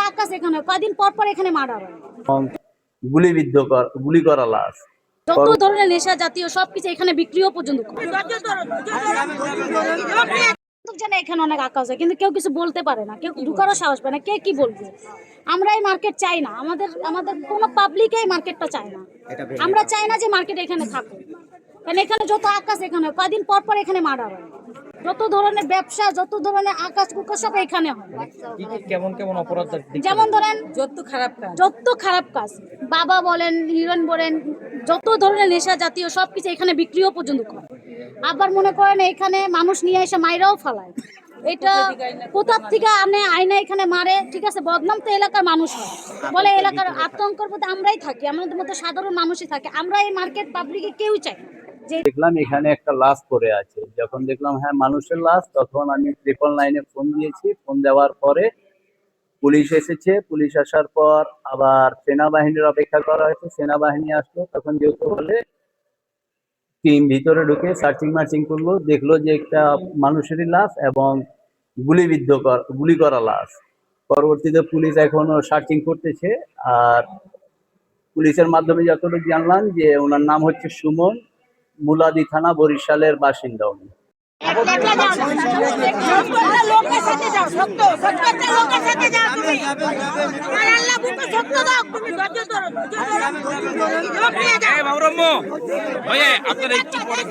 আকাশ এখানে কয়দিন পর পর এখানে মার্ডার হয়, এবং গুলি করা লাশ। যত ধরনের নেশা জাতীয় সবকিছু এখানে বিক্রিও পর্যন্ত করে। জানে এখানে অনেক আকাশ হয়, কিন্তু কেউ কিছু বলতে পারে না, কেউ ঢুকারও সাহস পায় না। কে কি বলবে? আমরা এই মার্কেট চাই না, আমাদের আমাদের কোনো পাবলিক এই মার্কেটটা চায় না। আমরা চাই না যে মার্কেট এখানে থাকুক, কারণ এখানে যত আকাশ এখানে কয়দিন পর পর এখানে মার্ডার হয়, যত ধরনের ব্যবসা, যত ধরনের আকাশ কুকাশ সব এখানে হয়। কেমন কেমন অপরাধ যেমন ধরেন যত খারাপ কাজ, বাবা বলেন, হিরোইন বলেন, যত ধরনের নেশা জাতীয় সবকিছু এখানে বিক্রিও পর্যন্ত করে। আবার মনে করেন এখানে মানুষ নিয়ে এসে মাইরাও ফেলায়। এটা কোথার থেকে আনে আয়না এখানে মারে, ঠিক আছে, বদনাম তো এলাকার মানুষ হয়, বলে এলাকার আতঙ্কের মধ্যে আমরাই থাকি, আমাদের মতো সাধারণ মানুষই থাকে। আমরা এই মার্কেট পাবলিকে কেউ চাই না। দেখলাম এখানে একটা লাশ পড়ে আছে, যখন দেখলাম হ্যাঁ মানুষের লাশ, তখন আমি 999-এ ফোন দিয়েছি। ফোন দেওয়ার পরে পুলিশ এসেছে। পুলিশ আসার পর আবার সেনাবাহিনীর অপেক্ষা করা হয়েছে। সেনাবাহিনী আসলো, তখন যেহেতু বলে টিম ভিতরে ঢুকে সার্চিং মার্চিং করলো, দেখলো যে একটা মানুষেরই লাশ এবং গুলি করা লাশ। পরবর্তীতে পুলিশ এখনো সার্চিং করতেছে। আর পুলিশের মাধ্যমে যতটুকু জানলাম যে ওনার নাম হচ্ছে সুমন, মুলাদি থানা, বরিশালের বাসিন্দা উনি। আপনারা একটু পরে